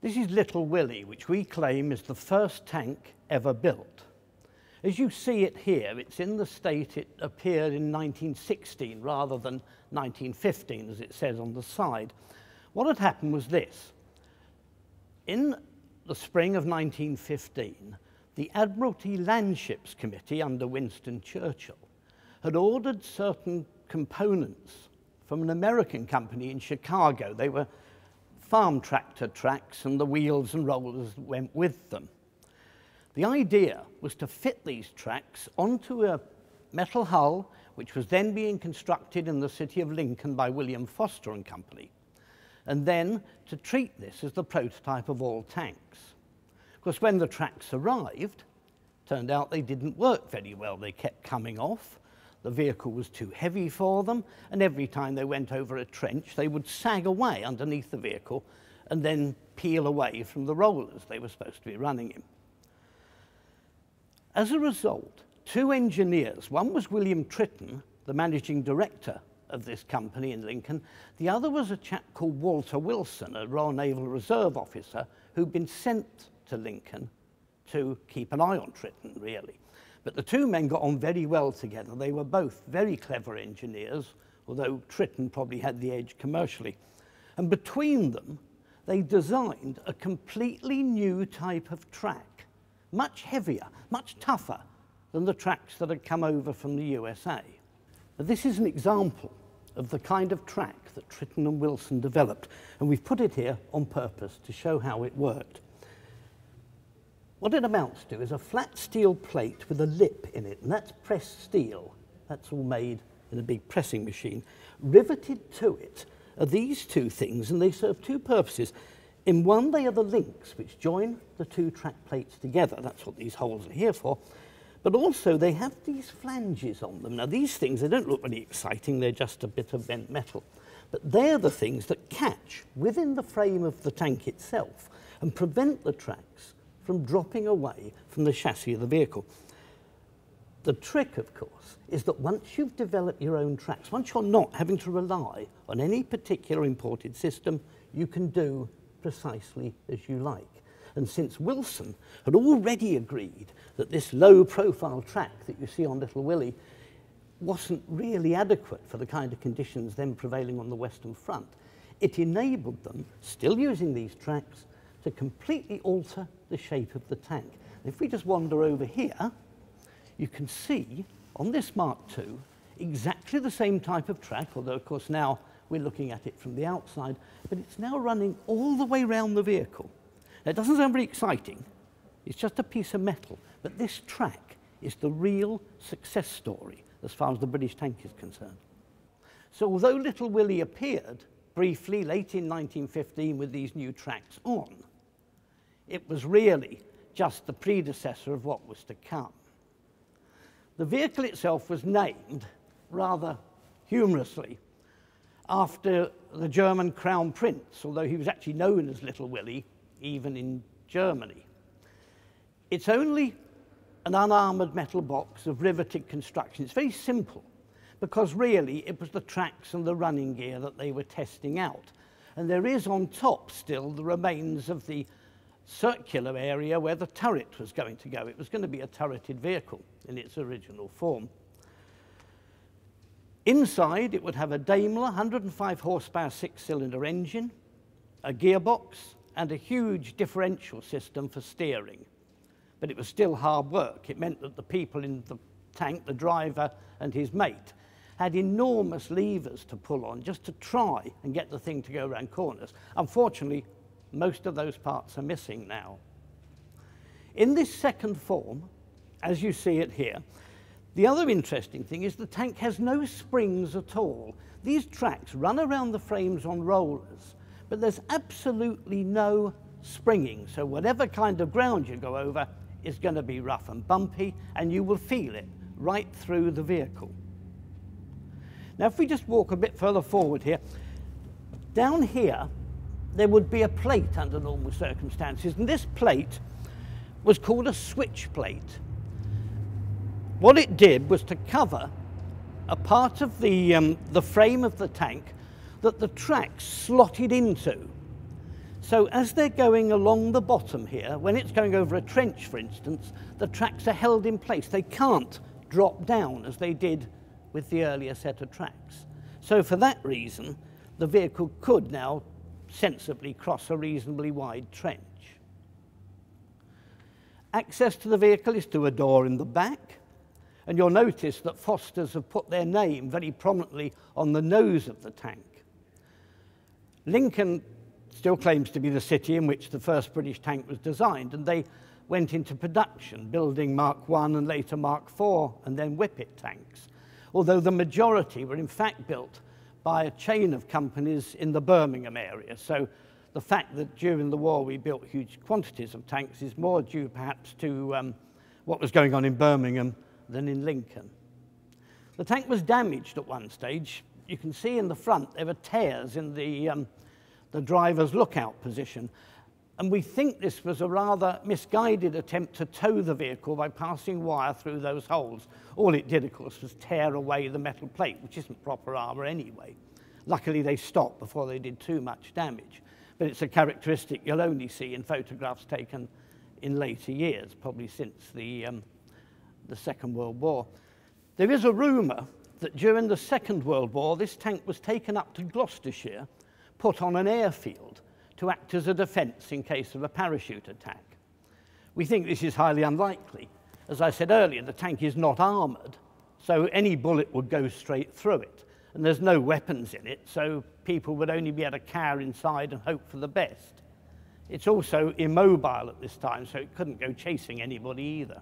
This is Little Willie, which we claim is the first tank ever built. As you see it here, it's in the state it appeared in 1916 rather than 1915, as it says on the side. What had happened was this. In the spring of 1915, the Admiralty Landships Committee under Winston Churchill had ordered certain components from an American company in Chicago. They were farm tractor tracks, and the wheels and rollers went with them. The idea was to fit these tracks onto a metal hull, which was then being constructed in the city of Lincoln by William Foster and Company, and then to treat this as the prototype of all tanks. Of course, when the tracks arrived, turned out they didn't work very well. They kept coming off. The vehicle was too heavy for them, and every time they went over a trench, they would sag away underneath the vehicle and then peel away from the rollers they were supposed to be running in. As a result, two engineers, one was William Tritton, the managing director of this company in Lincoln, the other was a chap called Walter Wilson, a Royal Naval Reserve officer who'd been sent to Lincoln to keep an eye on Tritton, really. But the two men got on very well together. They were both very clever engineers, although Tritton probably had the edge commercially. And between them, they designed a completely new type of track, much heavier, much tougher than the tracks that had come over from the USA. Now, this is an example of the kind of track that Tritton and Wilson developed, and we've put it here on purpose to show how it worked. What it amounts to is a flat steel plate with a lip in it, and that's pressed steel. That's all made in a big pressing machine. Riveted to it are these two things, and they serve two purposes. In one, they are the links which join the two track plates together. That's what these holes are here for. But also, they have these flanges on them. Now, these things, they don't look really exciting. They're just a bit of bent metal. But they're the things that catch within the frame of the tank itself and prevent the tracks from dropping away from the chassis of the vehicle. The trick, of course, is that once you've developed your own tracks, once you're not having to rely on any particular imported system, you can do precisely as you like. And since Wilson had already agreed that this low-profile track that you see on Little Willie wasn't really adequate for the kind of conditions then prevailing on the Western Front, it enabled them, still using these tracks, to completely alter the shape of the tank. And if we just wander over here, you can see on this Mark II exactly the same type of track, although of course now we're looking at it from the outside, but it's now running all the way around the vehicle. Now, it doesn't sound very exciting, it's just a piece of metal, but this track is the real success story as far as the British tank is concerned. So although Little Willie appeared briefly late in 1915 with these new tracks on, it was really just the predecessor of what was to come. The vehicle itself was named, rather humorously, after the German Crown Prince, although he was actually known as Little Willie, even in Germany. It's only an unarmoured metal box of riveted construction. It's very simple, because really it was the tracks and the running gear that they were testing out. And there is on top still the remains of the circular area where the turret was going to go. It was going to be a turreted vehicle in its original form. Inside, it would have a Daimler 105 horsepower six-cylinder engine, a gearbox, and a huge differential system for steering. But it was still hard work. It meant that the people in the tank, the driver and his mate, had enormous levers to pull on just to try and get the thing to go around corners. Unfortunately, most of those parts are missing now. In this second form, as you see it here, the other interesting thing is the tank has no springs at all. These tracks run around the frames on rollers, but there's absolutely no springing. So whatever kind of ground you go over is going to be rough and bumpy, and you will feel it right through the vehicle. Now, if we just walk a bit further forward here, down here, there would be a plate under normal circumstances, and this plate was called a switch plate. What it did was to cover a part of the frame of the tank that the tracks slotted into. So as they're going along the bottom here, when it's going over a trench, for instance, the tracks are held in place. They can't drop down as they did with the earlier set of tracks. So for that reason, the vehicle could now sensibly cross a reasonably wide trench. Access to the vehicle is through a door in the back, and you'll notice that Foster's have put their name very prominently on the nose of the tank. Lincoln still claims to be the city in which the first British tank was designed, and they went into production, building Mark I and later Mark IV, and then Whippet tanks, although the majority were in fact built by a chain of companies in the Birmingham area. So the fact that during the war we built huge quantities of tanks is more due perhaps to what was going on in Birmingham than in Lincoln. The tank was damaged at one stage. You can see in the front there were tears in the driver's lookout position, and we think this was a rather misguided attempt to tow the vehicle by passing wire through those holes. All it did, of course, was tear away the metal plate, which isn't proper armour anyway. Luckily, they stopped before they did too much damage, but it's a characteristic you'll only see in photographs taken in later years, probably since the Second World War. There is a rumour that during the Second World War, this tank was taken up to Gloucestershire, put on an airfield to act as a defence in case of a parachute attack. We think this is highly unlikely. As I said earlier, the tank is not armoured, so any bullet would go straight through it, and there's no weapons in it, so people would only be able to cower inside and hope for the best. It's also immobile at this time, so it couldn't go chasing anybody either.